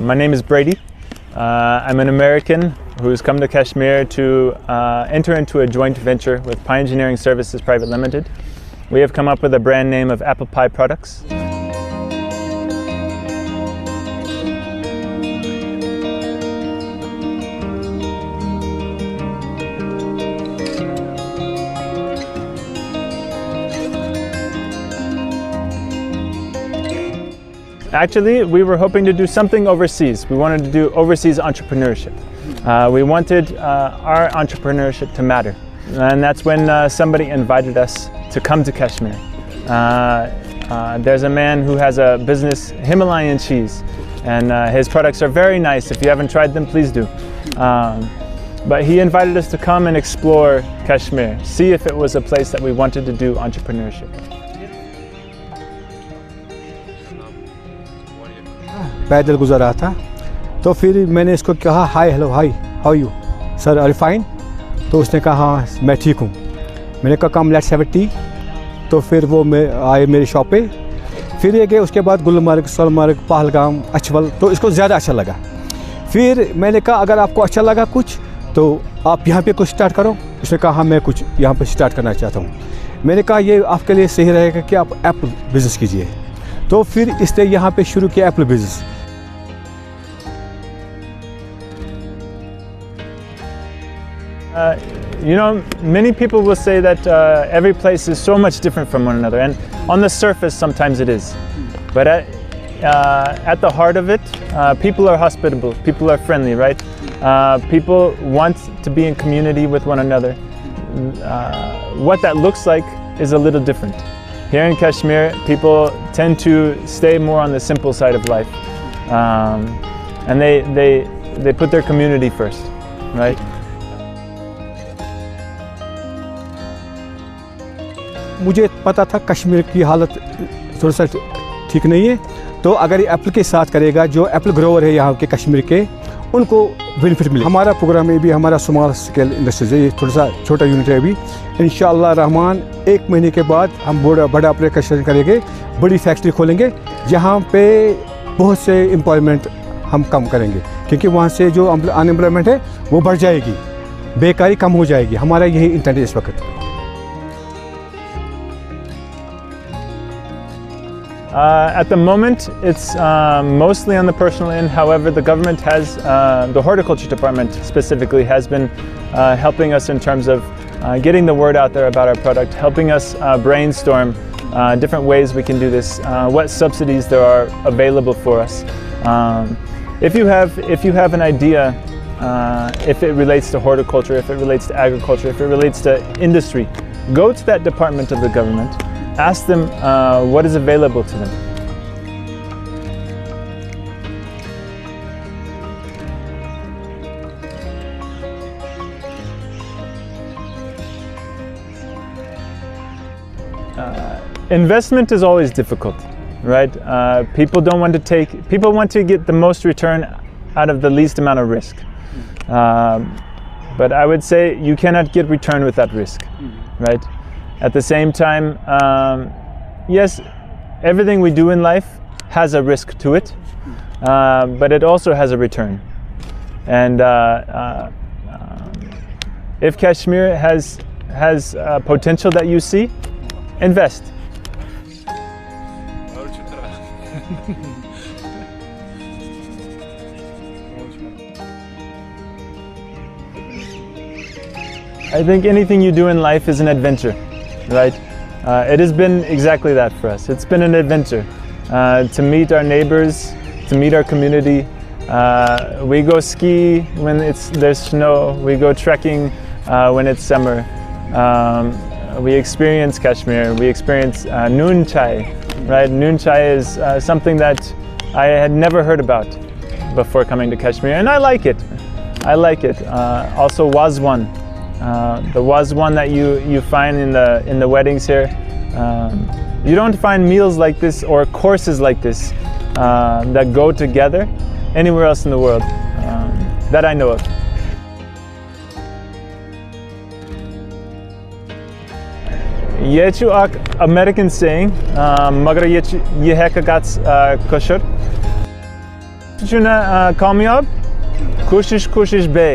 My name is Brady. I'm an American who's come to Kashmir to enter into a joint venture with Pi Engineering Services Private Limited. We have come up with a brand name of Apple Pie Products. Actually, we were hoping to do something overseas. We wanted to do overseas entrepreneurship. We wanted our entrepreneurship to matter. And that's when somebody invited us to come to Kashmir. There's a man who has a business, Himalayan cheese, and his products are very nice. If you haven't tried them, please do. But he invited us to come and explore Kashmir, see if it was a place that we wanted to do entrepreneurship. पैदल गुजर रहा था तो फिर मैंने इसको कहा hi hello hi how you sir are fine तो उसने कहा हाँ मैं ठीक हूँ मैंने कहा come let's have a tea तो फिर वो आए मेरी शॉप पे फिर ये गए उसके बाद गुलमर्ग सोलमर्ग पहलगाम अचवल तो इसको ज़्यादा अच्छा लगा फिर मैंने कहा अगर आपको अच्छा लगा कुछ तो आप यहाँ पे कुछ स्टार्ट करो उसने कहा हाँ मैं कुछ यहाँ पे स्टार्ट करना चाहता हूँ मैंने कहा ये आपके लिए सही रहेगा कि आप एप्पल बिज़नेस कीजिए तो फिर इसने यहाँ पे शुरू किया Apple business You know, many people will say that every place is so much different from one another, and on the surface sometimes it is. But at the heart of it, people are hospitable, people are friendly, right? People want to be in community with one another. What that looks like is a little different. Here in Kashmir, people tend to stay more on the simple side of life, and they put their community first, right? मुझे पता था कश्मीर की हालत थोड़ा सा ठीक नहीं है तो अगर ये एप्पल के साथ करेगा जो एप्पल ग्रोवर है यहाँ के कश्मीर के उनको बेनिफिट मिले हमारा प्रोग्राम में भी हमारा स्मॉल स्केल इंडस्ट्रीज है ये थोड़ा सा छोटा यूनिट है अभी इंशाअल्लाह रहमान 1 महीने के बाद हम बड़ा ऑपरेशन करेंगे बड़ी फैक्ट्री खोलेंगे जहाँ पे बहुत से एम्प्लॉयमेंट हम कम करेंगे क्योंकि वहाँ से जो अनएम्प्लॉयमेंट है वो बढ़ जाएगी बेकारी कम हो जाएगी हमारा यही इंटेंट है इस वक्त At the moment, it's mostly on the personal end. However, the government has, the horticulture department specifically, has been helping us in terms of getting the word out there about our product, helping us brainstorm different ways we can do this, what subsidies there are available for us. If you have an idea, if it relates to horticulture, if it relates to agriculture, if it relates to industry, go to that department of the government. Ask them what is available to them. Investment is always difficult, right? People want to get the most return out of the least amount of risk. But I would say you cannot get return without risk, right? At the same time, yes, everything we do in life has a risk to it, but it also has a return. And if Kashmir has potential that you see, invest. I think anything you do in life is an adventure. Right? It has been exactly that for us. It's been an adventure to meet our neighbors, to meet our community. We go ski when there's snow. We go trekking when it's summer. We experience Kashmir. We experience noon chai. Right? Noon chai is something that I had never heard about before coming to Kashmir, and I like it. I like it. Also wazwan. The wazwan that you find in the weddings here, you don't find meals like this or courses like this that go together anywhere else in the world that I know of. ये चु एक American saying, मगर ये है का कशर چونه کامیاب کوشش بے